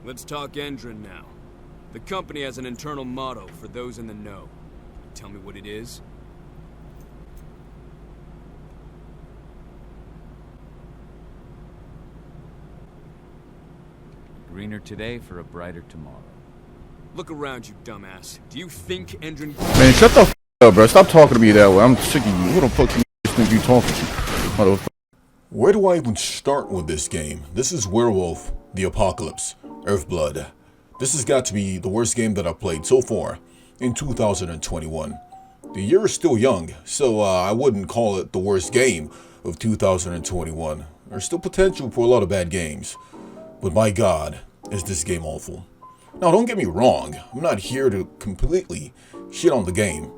Let's talk Endron now. The company has an internal motto for those in the know. Tell me what it is? Greener today for a brighter tomorrow. Look around, you dumbass. Do you think Endron... Man, shut the f up, bro. Stop talking to me that way. I'm sick of you. Who the fuck you think you talking to? Motherfucker. Where do I even start with this game? This is Werewolf, the Apocalypse, Earthblood. This has got to be the worst game that I've played so far in 2021. The year is still young, so I wouldn't call it the worst game of 2021. There's still potential for a lot of bad games. But my God, is this game awful. Now, don't get me wrong. I'm not here to completely shit on the game.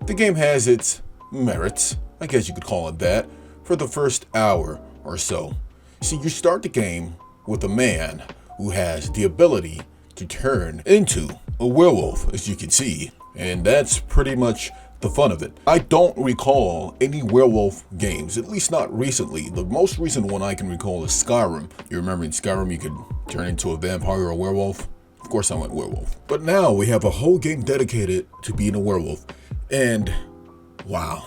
The game has its merits, I guess you could call it that, for the first hour or so. See, you start the game with a man who has the ability to turn into a werewolf, as you can see. And that's pretty much the fun of it. I don't recall any werewolf games, at least not recently. The most recent one I can recall is Skyrim. You remember in Skyrim you could turn into a vampire or a werewolf? Of course I went werewolf. But now we have a whole game dedicated to being a werewolf. And wow,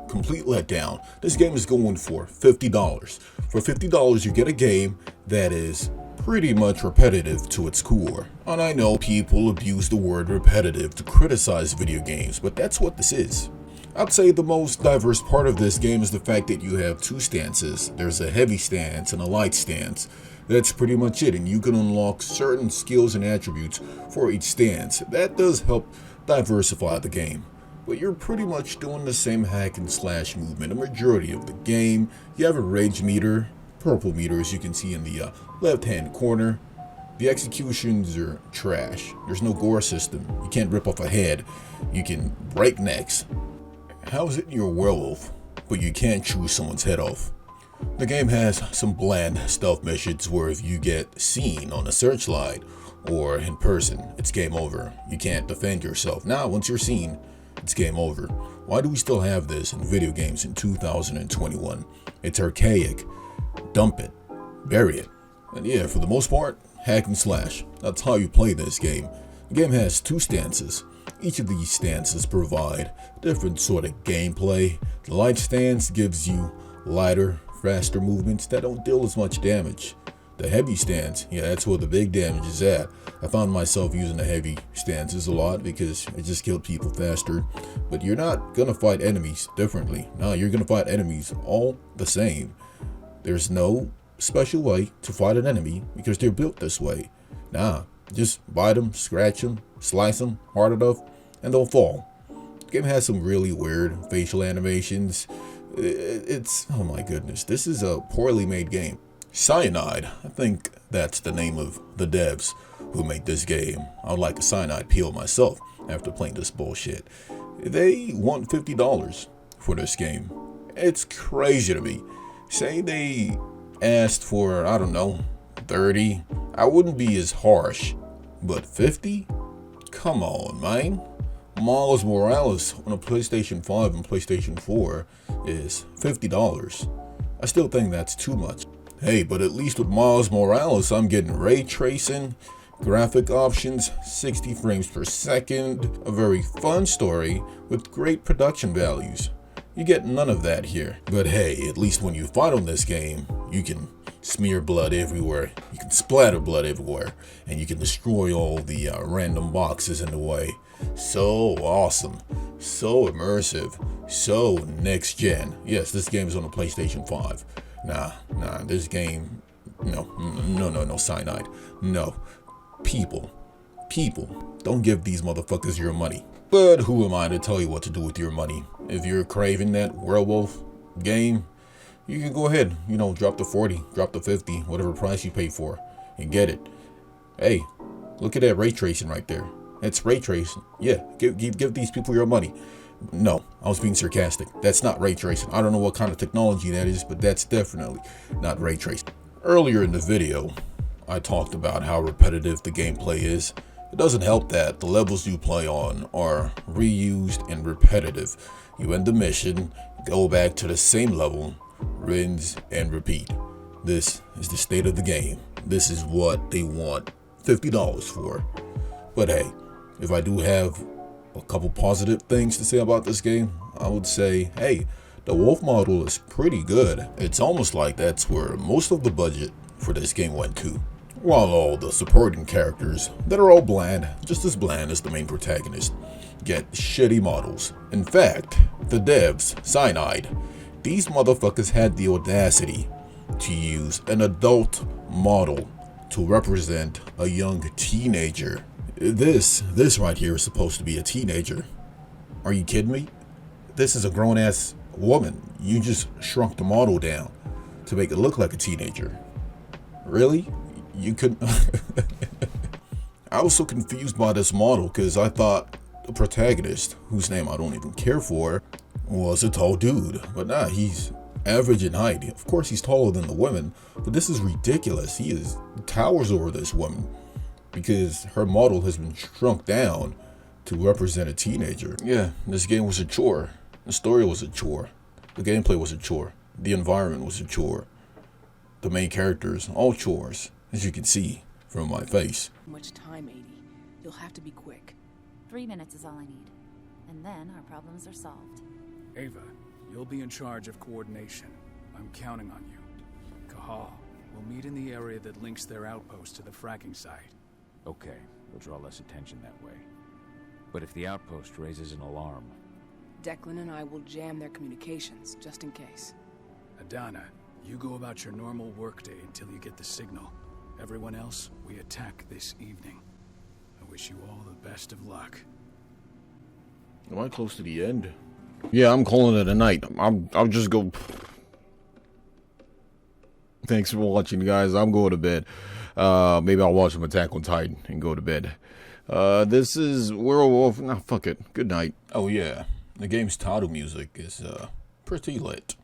complete letdown. This game is going for $50. For $50 you get a game that is pretty much repetitive to its core. And I know people abuse the word repetitive to criticize video games, but that's what this is. I'd say the most diverse part of this game is the fact that you have two stances. There's a heavy stance and a light stance. That's pretty much it, and you can unlock certain skills and attributes for each stance. That does help diversify the game. But you're pretty much doing the same hack and slash movement a majority of the game. You have a rage meter, purple meter as you can see in the left hand corner. The executions are trash. There's no gore system. You can't rip off a head. You can break necks. How is it you're a werewolf, but you can't chew someone's head off? The game has some bland stealth missions where if you get seen on a searchlight or in person, it's game over. You can't defend yourself. Now, once you're seen, it's game over. Why do we still have this in video games in 2021? It's archaic. Dump it. Bury it. And yeah, for the most part, hack and slash. That's how you play this game. The game has two stances. Each of these stances provide different sort of gameplay. The light stance gives you lighter, faster movements that don't deal as much damage. The heavy stance, yeah, that's where the big damage is at. I found myself using the heavy stances a lot because it just killed people faster. But you're not gonna fight enemies differently. No, you're gonna fight enemies all the same. There's no special way to fight an enemy because they're built this way. Nah, just bite them, scratch them, slice them hard enough, and they'll fall. The game has some really weird facial animations. It's, oh my goodness, this is a poorly made game. Cyanide, I think that's the name of the devs who made this game. I would like a cyanide peel myself after playing this bullshit. They want $50 for this game. It's crazy to me. Say they asked for, I don't know, 30. I wouldn't be as harsh, but 50? Come on, man. Miles Morales on a PlayStation 5 and PlayStation 4 is $50. I still think that's too much. Hey, but at least with Miles Morales, I'm getting ray tracing, graphic options, 60 frames per second, a very fun story with great production values. You get none of that here. But hey, at least when you fight on this game, you can smear blood everywhere, you can splatter blood everywhere, and you can destroy all the random boxes in the way. So awesome, so immersive, so next gen. Yes, this game is on the PlayStation 5. Nah, this game, no, cyanide. No, people, don't give these motherfuckers your money. But who am I to tell you what to do with your money? If you're craving that werewolf game, you can go ahead, drop the 40, drop the 50, whatever price you pay for, and get it. Hey, look at that ray tracing right there. It's ray tracing. Yeah, give these people your money. No, I was being sarcastic. That's not ray tracing. I don't know what kind of technology that is, but that's definitely not ray tracing. Earlier in the video, I talked about how repetitive the gameplay is. It doesn't help that the levels you play on are reused and repetitive. You end the mission, go back to the same level, rinse and repeat. This is the state of the game. This is what they want $50 for. But hey, if I do have a couple positive things to say about this game, I would say, hey, the wolf model is pretty good. It's almost like that's where most of the budget for this game went to. While all the supporting characters that are all bland, just as bland as the main protagonist, get shitty models. In fact, the devs, Cyanide, these motherfuckers had the audacity to use an adult model to represent a young teenager. This right here is supposed to be a teenager. Are you kidding me? This is a grown-ass woman. You just shrunk the model down to make it look like a teenager. Really? You couldn't... I was so confused by this model because I thought the protagonist, whose name I don't even care for, was a tall dude. But nah, he's average in height. Of course he's taller than the women, but this is ridiculous. He towers over this woman because her model has been shrunk down to represent a teenager. Yeah, this game was a chore. The story was a chore. The gameplay was a chore. The environment was a chore. The main characters, all chores, as you can see from my face. Much time, 80. You'll have to be quick. 3 minutes is all I need. And then our problems are solved. Ava, you'll be in charge of coordination. I'm counting on you. Kahal, we'll meet in the area that links their outpost to the fracking site. Okay, we'll draw less attention that way. But if the outpost raises an alarm... Declan and I will jam their communications, just in case. Adana, you go about your normal workday until you get the signal. Everyone else, we attack this evening. I wish you all the best of luck. Am I close to the end? Yeah, I'm calling it a night. I'll just go... Thanks for watching, guys. I'm going to bed. Maybe I'll watch some Attack on Titan and go to bed. This is Werewolf. Nah, fuck it. Good night. Oh yeah, the game's title music is pretty lit.